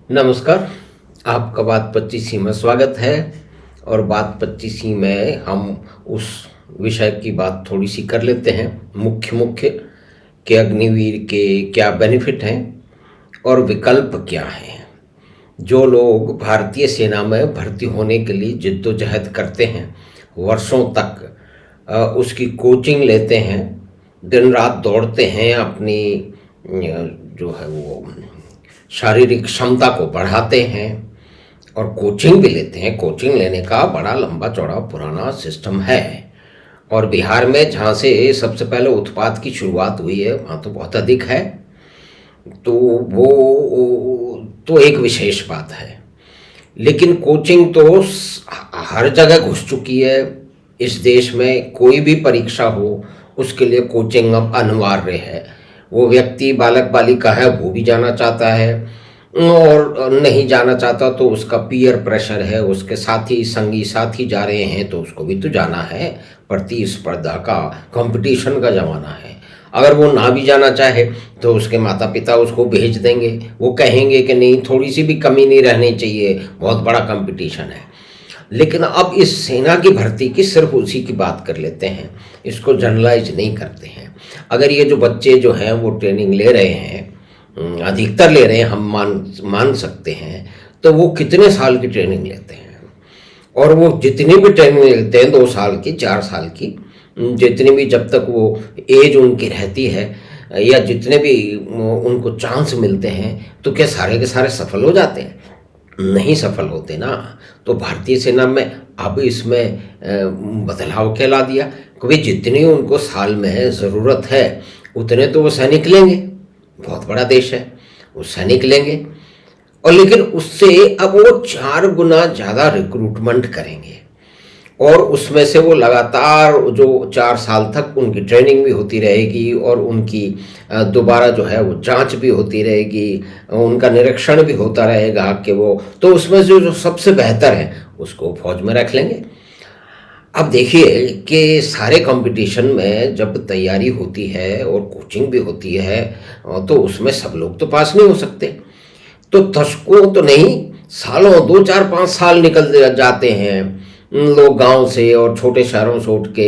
नमस्कार। आपका बात 25 में स्वागत है। और बात 25 में हम उस विषय की बात थोड़ी सी कर लेते हैं, मुख्य मुख्य, कि अग्निवीर के क्या बेनिफिट हैं और विकल्प क्या हैं। जो लोग भारतीय सेना में भर्ती होने के लिए जिद्दोजहद करते हैं, वर्षों तक उसकी कोचिंग लेते हैं, दिन रात दौड़ते हैं, अपनी जो है वो शारीरिक क्षमता को बढ़ाते हैं और कोचिंग भी लेते हैं। कोचिंग लेने का बड़ा लंबा चौड़ा पुराना सिस्टम है। और बिहार में जहाँ से सबसे पहले उत्पात की शुरुआत हुई है, वहाँ तो बहुत अधिक है। तो वो तो एक विशेष बात है। लेकिन कोचिंग तो हर जगह घुस चुकी है। इस देश में कोई भी परीक्षा हो, उसके लिए कोचिंग अब अनिवार्य है। वो व्यक्ति बालक बालिका है, वो भी जाना चाहता है, और नहीं जाना चाहता तो उसका पीयर प्रेशर है, उसके साथी संगी साथी जा रहे हैं तो उसको भी तो जाना है। प्रतिस्पर्धा का, कंपटीशन का ज़माना है। अगर वो ना भी जाना चाहे तो उसके माता पिता उसको भेज देंगे। वो कहेंगे कि नहीं, थोड़ी सी भी कमी नहीं रहनी चाहिए, बहुत बड़ा कंपटीशन है। लेकिन अब इस सेना की भर्ती की सिर्फ उसी की बात कर लेते हैं, इसको जनरलाइज नहीं करते हैं। अगर ये जो बच्चे जो हैं वो ट्रेनिंग ले रहे हैं, अधिकतर ले रहे हैं, हम मान सकते हैं, तो वो कितने साल की ट्रेनिंग लेते हैं। और वो जितनी भी ट्रेनिंग लेते हैं, 2 साल की, 4 साल की, जितनी भी, जब तक वो एज उनकी रहती है, या जितने भी उनको चांस मिलते हैं, तो क्या सारे के सारे सफल हो जाते हैं? नहीं सफल होते ना। तो भारतीय सेना में अब इसमें बदलाव क्या ला दिया कि भाई जितनी उनको साल में ज़रूरत है उतने तो वो सैनिक लेंगे। बहुत बड़ा देश है, वो सैनिक लेंगे, और लेकिन उससे अब वो 4 गुना ज़्यादा रिक्रूटमेंट करेंगे। और उसमें से वो लगातार जो 4 साल तक उनकी ट्रेनिंग भी होती रहेगी, और उनकी दोबारा जो है वो जांच भी होती रहेगी, उनका निरीक्षण भी होता रहेगा कि वो, तो उसमें जो सबसे बेहतर है उसको फौज में रख लेंगे। अब देखिए कि सारे कंपटीशन में जब तैयारी होती है और कोचिंग भी होती है, तो उसमें सब लोग तो पास नहीं हो सकते। तो दशकों तो नहीं, सालों, 2 4 5 साल निकल जाते हैं। लोग गांव से और छोटे शहरों से उठ के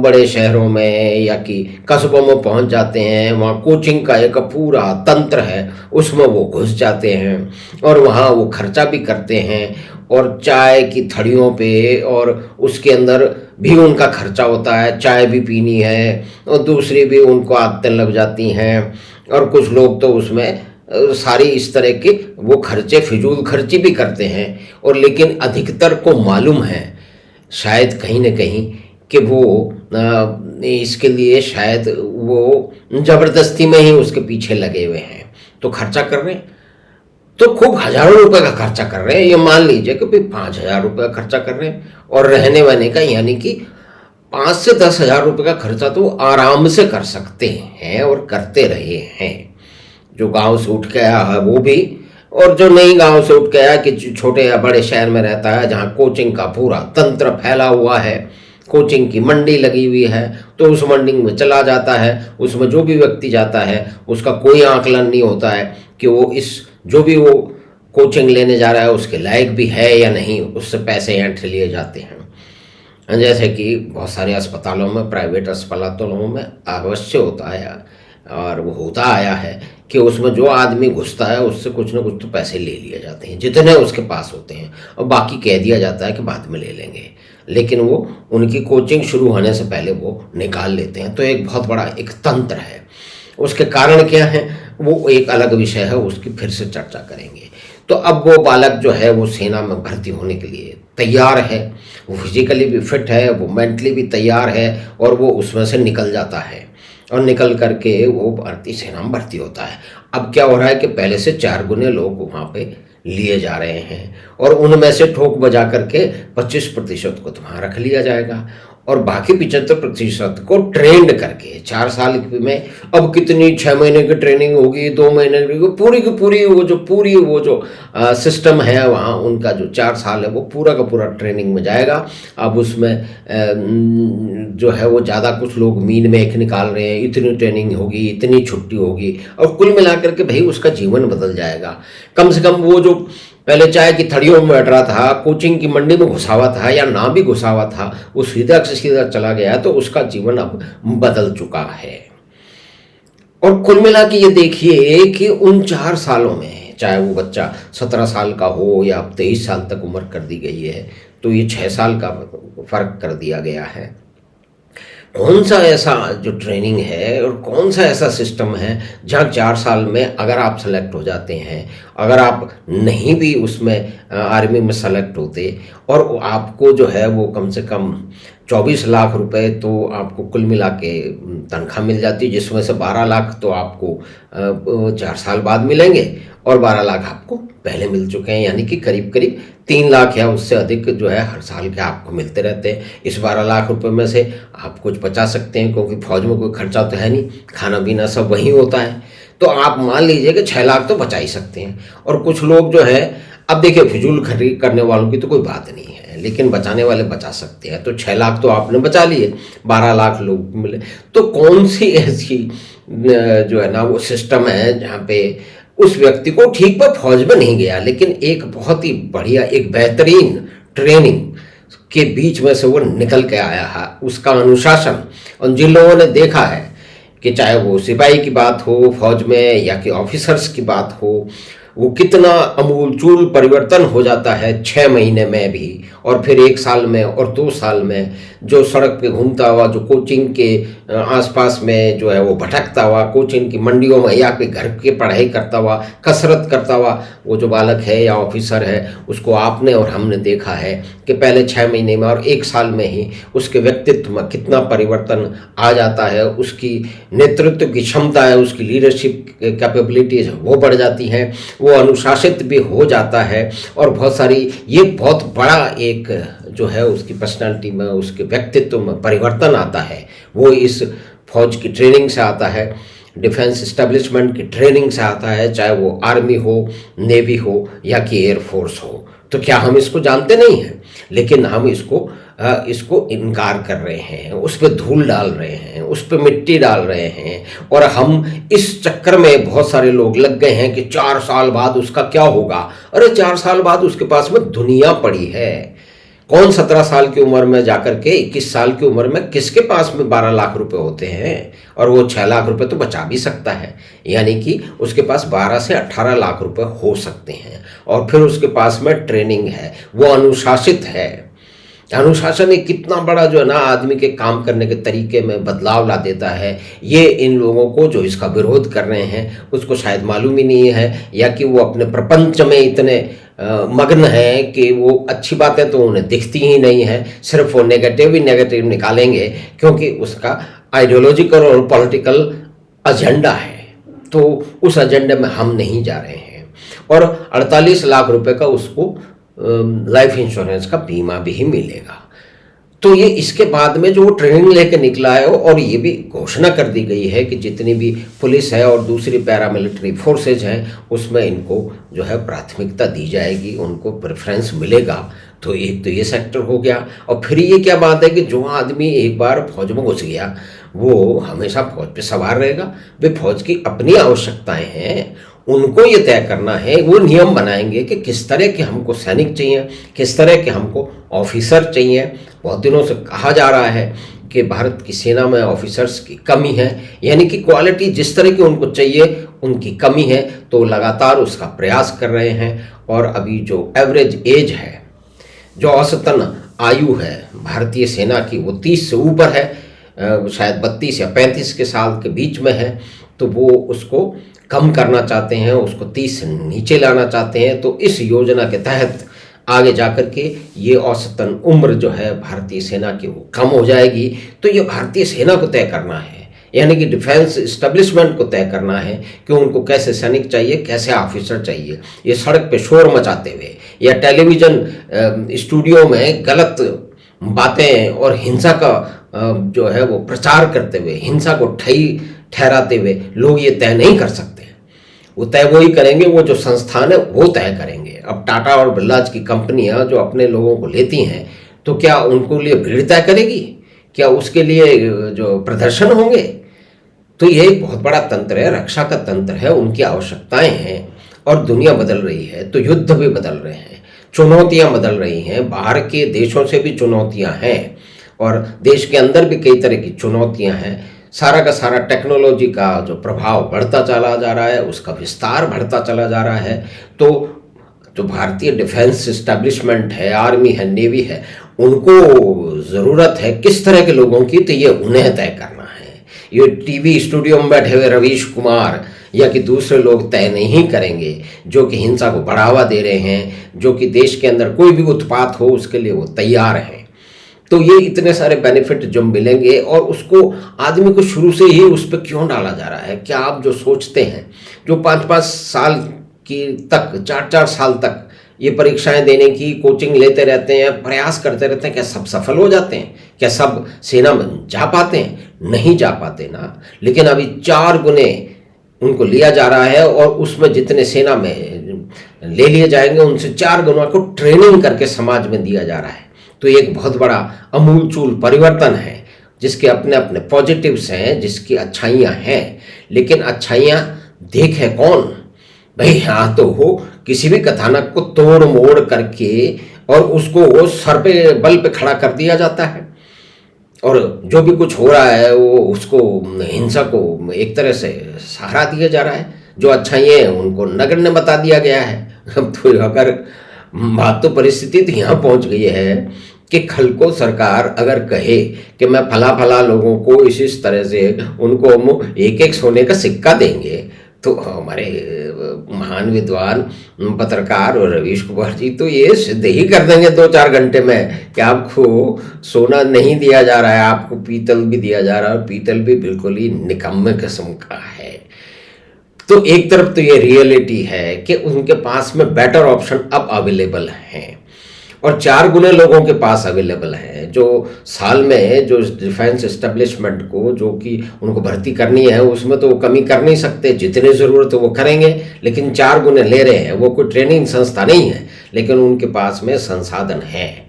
बड़े शहरों में या कि कस्बों में पहुंच जाते हैं। वहाँ कोचिंग का एक पूरा तंत्र है, उसमें वो घुस जाते हैं और वहाँ वो खर्चा भी करते हैं, और चाय की थड़ियों पे और उसके अंदर भी उनका खर्चा होता है। चाय भी पीनी है और दूसरी भी उनको आदतें लग जाती हैं, और कुछ लोग तो उसमें सारी इस तरह के वो खर्चे, फिजूल खर्ची भी करते हैं। और लेकिन अधिकतर को मालूम है शायद कहीं ना कहीं कि वो इसके लिए शायद वो ज़बरदस्ती में ही उसके पीछे लगे हुए हैं, तो खर्चा कर रहे हैं। तो खूब हज़ारों रुपए का खर्चा कर रहे हैं। ये मान लीजिए कि भाई 5,000 रुपये का खर्चा कर रहे हैं, और रहने वहने का यानी कि 5 से 10 हज़ार रुपये का खर्चा तो आराम से कर सकते हैं और करते रहे हैं। जो गांव से उठ के आया है वो भी, और जो नई गांव से उठ के आया कि छोटे या बड़े शहर में रहता है जहां कोचिंग का पूरा तंत्र फैला हुआ है, कोचिंग की मंडी लगी हुई है, तो उस मंडी में चला जाता है। उसमें जो भी व्यक्ति जाता है उसका कोई आकलन नहीं होता है कि वो जो भी वो कोचिंग लेने जा रहा है उसके लायक भी है या नहीं। उससे पैसे ऐंठ लिए जाते हैं। जैसे कि बहुत सारे अस्पतालों में, प्राइवेट अस्पतालों में अवश्य होता है, और वो होता आया है कि उसमें जो आदमी घुसता है उससे कुछ ना कुछ तो पैसे ले लिए जाते हैं, जितने उसके पास होते हैं, और बाकी कह दिया जाता है कि बाद में ले लेंगे। लेकिन वो उनकी कोचिंग शुरू होने से पहले वो निकाल लेते हैं। तो एक बहुत बड़ा एक तंत्र है। उसके कारण क्या है वो एक अलग विषय है, उसकी फिर से चर्चा करेंगे। तो अब वो बालक जो है वो सेना में भर्ती होने के लिए तैयार है, वो फिजिकली भी फिट है, वो मेंटली भी तैयार है, और वो उसमें से निकल जाता है, और निकल करके वो भारतीय सेना में भर्ती होता है। अब क्या हो रहा है कि पहले से 4 गुने लोग वहाँ पे लिए जा रहे हैं, और उनमें से ठोक बजा करके 25% को तो वहाँ रख लिया जाएगा। और बाकी 75% को ट्रेंड करके 4 साल में, अब कितनी 6 महीने की ट्रेनिंग होगी, 2 महीने की पूरी वो जो सिस्टम है वहाँ उनका जो 4 साल है वो पूरा का पूरा ट्रेनिंग में जाएगा। अब उसमें जो है वो ज़्यादा कुछ लोग मीन में एक निकाल रहे हैं, इतनी ट्रेनिंग होगी, इतनी छुट्टी होगी, और कुल मिलाकर के भाई उसका जीवन बदल जाएगा। कम से कम वो जो पहले चाय की थड़ियों में बैठ रहा था, कोचिंग की मंडी में घुसा हुआ था या ना भी घुसा हुआ था, वो सीधा से सीधा चला गया, तो उसका जीवन अब बदल चुका है। और कुल मिला के ये देखिए कि उन 4 सालों में, चाहे वो बच्चा 17 साल का हो या 23 साल तक उम्र कर दी गई है, तो ये 6 साल का फर्क कर दिया गया है। कौन सा ऐसा जो ट्रेनिंग है और कौन सा ऐसा सिस्टम है जहाँ 4 साल में अगर आप सेलेक्ट हो जाते हैं, अगर आप नहीं भी उसमें आर्मी में सेलेक्ट होते और आपको जो है वो कम से कम 24 लाख रुपए तो आपको कुल मिला के तनख्वाह मिल जाती, जिसमें से 12 लाख तो आपको 4 साल बाद मिलेंगे और 12 लाख आपको पहले मिल चुके हैं, यानी कि करीब करीब 3 लाख या उससे अधिक जो है हर साल के आपको मिलते रहते हैं। इस 12 लाख रुपए में से आप कुछ बचा सकते हैं, क्योंकि फौज में कोई खर्चा तो है नहीं, खाना पीना सब वहीं होता है, तो आप मान लीजिए कि 6 लाख तो बचा ही सकते हैं। और कुछ लोग जो है, अब देखिए फिजूल खर्ची करने वालों की तो कोई बात नहीं है, लेकिन बचाने वाले बचा सकते हैं, तो 6 लाख तो आपने बचा लिए, 12 लाख लोग मिले। तो कौन सी ऐसी जो है ना वो सिस्टम है जहाँ पे उस व्यक्ति को, ठीक पर फौज में नहीं गया, लेकिन एक बहुत ही बढ़िया, एक बेहतरीन ट्रेनिंग के बीच में से वो निकल के आया है, उसका अनुशासन। और जिन लोगों ने देखा है कि चाहे वो सिपाही की बात हो फौज में या कि ऑफिसर्स की बात हो, वो कितना अमूलचूल परिवर्तन हो जाता है 6 महीने में भी, और फिर 1 साल में और 2 साल में, जो सड़क पे घूमता हुआ, जो कोचिंग के आसपास में जो है वो भटकता हुआ, कोचिंग की मंडियों में या फिर घर की पढ़ाई करता हुआ, कसरत करता हुआ वो जो बालक है या ऑफिसर है, उसको आपने और हमने देखा है कि पहले 6 महीने में और 1 साल में ही उसके व्यक्तित्व में कितना परिवर्तन आ जाता है, उसकी नेतृत्व की क्षमता है, उसकी लीडरशिप कैपेबिलिटीज वो बढ़ जाती हैं, वो अनुशासित भी हो जाता है, और बहुत सारी, ये बहुत बड़ा एक जो है उसकी पर्सनालिटी में, उसके व्यक्तित्व में परिवर्तन आता है। वो इस फौज की ट्रेनिंग से आता है, डिफेंस इस्टेब्लिशमेंट की ट्रेनिंग से आता है, चाहे वो आर्मी हो, नेवी हो या कि एयरफोर्स हो। तो क्या हम इसको जानते नहीं हैं? लेकिन हम इसको इनकार कर रहे हैं, उस पर धूल डाल रहे हैं, उस पर मिट्टी डाल रहे हैं, और हम इस चक्कर में बहुत सारे लोग लग गए हैं कि 4 साल बाद उसका क्या होगा। अरे 4 साल बाद उसके पास में दुनिया पड़ी है। कौन 17 साल की उम्र में जाकर के 21 साल की उम्र में किसके पास में 12 लाख रुपए होते हैं, और वो 6 लाख रुपए तो बचा भी सकता है, यानी कि उसके पास 12 से 18 लाख रुपए हो सकते हैं। और फिर उसके पास में ट्रेनिंग है, वो अनुशासित है। अनुशासन एक कितना बड़ा जो है ना आदमी के काम करने के तरीके में बदलाव ला देता है, ये इन लोगों को जो इसका विरोध कर रहे हैं उसको शायद मालूम ही नहीं है, या कि वो अपने प्रपंच में इतने मग्न हैं कि वो अच्छी बातें तो उन्हें दिखती ही नहीं है, सिर्फ वो नेगेटिव ही नेगेटिव निकालेंगे, क्योंकि उसका आइडियोलॉजिकल और पॉलिटिकल एजेंडा है। तो उस एजेंडे में हम नहीं जा रहे हैं। और 48 लाख रुपए का उसको लाइफ इंश्योरेंस का बीमा भी मिलेगा। तो ये इसके बाद में जो वो ट्रेनिंग लेके निकला है, और ये भी घोषणा कर दी गई है कि जितनी भी पुलिस है और दूसरी पैरामिलिट्री फोर्सेज हैं उसमें इनको जो है प्राथमिकता दी जाएगी, उनको प्रेफरेंस मिलेगा। तो एक तो ये सेक्टर हो गया। और फिर ये क्या बात है कि जो आदमी एक बार फौज में घुस गया वो हमेशा फौज पे सवार रहेगा। वे फौज की अपनी आवश्यकताएं हैं, उनको ये तय करना है, वो नियम बनाएंगे कि किस तरह के हमको सैनिक चाहिए, किस तरह के हमको ऑफिसर चाहिए। बहुत दिनों से कहा जा रहा है कि भारत की सेना में ऑफिसर्स की कमी है, यानी कि क्वालिटी जिस तरह की उनको चाहिए उनकी कमी है, तो शायद उसका प्रयास कर रहे हैं। और अभी जो एवरेज एज है, जो औसतन आयु है भारतीय सेना की, वो 30 से ऊपर है, शायद 32 या 35 के साल के बीच में है, तो वो उसको कम करना चाहते हैं, उसको 30 से नीचे लाना चाहते हैं। तो इस योजना के तहत आगे जाकर के ये औसतन उम्र जो है भारतीय सेना की वो कम हो जाएगी। तो ये भारतीय सेना को तय करना है, यानी कि डिफेंस इस्टेब्लिशमेंट को तय करना है कि उनको कैसे सैनिक चाहिए, कैसे ऑफिसर चाहिए। ये सड़क पे शोर मचाते हुए या टेलीविज़न स्टूडियो में गलत बातें और हिंसा का जो है वो प्रचार करते हुए, हिंसा को ठहराते हुए लोग ये तय नहीं कर सकते हैं। वो तय वही करेंगे, वो जो संस्थान है वो तय करेंगे। अब टाटा और बिरलाज की कंपनियां जो अपने लोगों को लेती हैं, तो क्या उनको लिए भीड़ तय करेगी? क्या उसके लिए जो प्रदर्शन होंगे? तो ये एक बहुत बड़ा तंत्र है, रक्षा का तंत्र है, उनकी आवश्यकताएं हैं। और दुनिया बदल रही है तो युद्ध भी बदल रहे हैं, चुनौतियां बदल रही हैं, बाहर के देशों से भी चुनौतियां हैं और देश के अंदर भी कई तरह की चुनौतियां हैं। सारा का सारा टेक्नोलॉजी का जो प्रभाव बढ़ता चला जा रहा है, उसका विस्तार बढ़ता चला जा रहा है। तो जो भारतीय डिफेंस इस्टेब्लिशमेंट है, आर्मी है, नेवी है, उनको ज़रूरत है किस तरह के लोगों की, तो ये उन्हें तय करना है। ये टीवी स्टूडियो में बैठे हुए रवीश कुमार या कि दूसरे लोग तय नहीं करेंगे, जो कि हिंसा को बढ़ावा दे रहे हैं, जो कि देश के अंदर कोई भी उत्पात हो उसके लिए वो तैयार हैं। तो ये इतने सारे बेनिफिट जो मिलेंगे, और उसको आदमी को शुरू से ही उस पर क्यों डाला जा रहा है? क्या आप जो सोचते हैं, जो 5-5 साल की तक, 4-4 साल तक ये परीक्षाएं देने की कोचिंग लेते रहते हैं, प्रयास करते रहते हैं, क्या सब सफल हो जाते हैं? क्या सब सेना में जा पाते हैं? नहीं जा पाते ना। लेकिन अभी 4 गुने उनको लिया जा रहा है, और उसमें जितने सेना में ले लिए जाएंगे उनसे 4 गुना को ट्रेनिंग करके समाज में दिया जा रहा है। तो ये एक बहुत बड़ा अमूलचूल परिवर्तन है, जिसके अपने अपने पॉजिटिव्स हैं, जिसकी अच्छाइयाँ हैं। लेकिन अच्छाइयाँ देखे कौन? भाई यहाँ तो हो किसी भी कथानक को तोड़ मोड़ करके और उसको वो सर पे बल पे खड़ा कर दिया जाता है, और जो भी कुछ हो रहा है वो उसको, हिंसा को एक तरह से सहारा दिया जा रहा है। जो अच्छाइयाँ हैं उनको नगण्य बता दिया गया है। अब तो अगर बात, तो परिस्थिति तो यहाँ पहुँच गई है कि कल को सरकार अगर कहे कि मैं फला फला लोगों को इस तरह से उनको हम 1-1 सोने का सिक्का देंगे, तो हमारे महान विद्वान पत्रकार और रवीश कुमार जी तो ये सिद्ध ही कर देंगे 2-4 घंटे में कि आपको सोना नहीं दिया जा रहा है, आपको पीतल भी दिया जा रहा है, पीतल भी बिल्कुल ही निकम्मे किस्म का है। तो एक तरफ तो ये रियलिटी है कि उनके पास में बेटर ऑप्शन अब अवेलेबल हैं, और 4 गुने लोगों के पास अवेलेबल है, जो साल में जो डिफेंस एस्टेब्लिशमेंट को जो कि उनको भर्ती करनी है उसमें तो वो कमी कर नहीं सकते, जितनी ज़रूरत है वो करेंगे। लेकिन 4 गुने ले रहे हैं, वो कोई ट्रेनिंग संस्था नहीं है, लेकिन उनके पास में संसाधन है।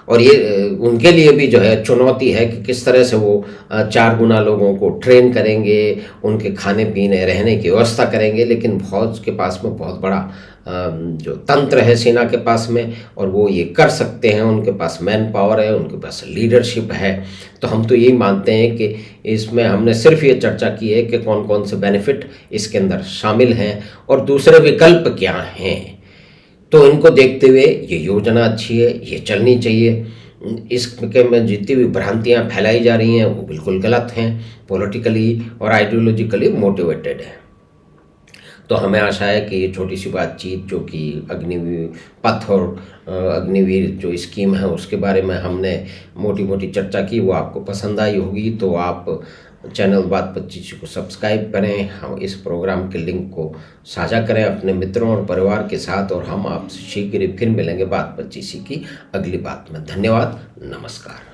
और ये उनके लिए भी जो है चुनौती है कि किस तरह से वो 4 गुना लोगों को ट्रेन करेंगे, उनके खाने पीने रहने की व्यवस्था करेंगे। लेकिन फौज के पास में बहुत बड़ा जो तंत्र है सेना के पास में, और वो ये कर सकते हैं, उनके पास मैन पावर है, उनके पास लीडरशिप है। तो हम तो यही मानते हैं कि इसमें हमने सिर्फ ये चर्चा की है कि कौन कौन से बेनिफिट इसके अंदर शामिल हैं और दूसरे विकल्प क्या हैं। तो इनको देखते हुए ये योजना अच्छी है, ये चलनी चाहिए। इसके में जितनी भी भ्रांतियाँ फैलाई जा रही हैं वो बिल्कुल गलत हैं, पॉलिटिकली और आइडियोलॉजिकली मोटिवेटेड है। तो हमें आशा है कि ये छोटी सी बातचीत, जो कि अग्निवीर पथ और अग्निवीर जो स्कीम है उसके बारे में हमने मोटी मोटी चर्चा की, वो आपको पसंद आई होगी। तो आप चैनल बात 25 को सब्सक्राइब करें, हम इस प्रोग्राम के लिंक को साझा करें अपने मित्रों और परिवार के साथ, और हम आपसे शीघ्र फिर मिलेंगे बात 25 की अगली बात में। धन्यवाद, नमस्कार।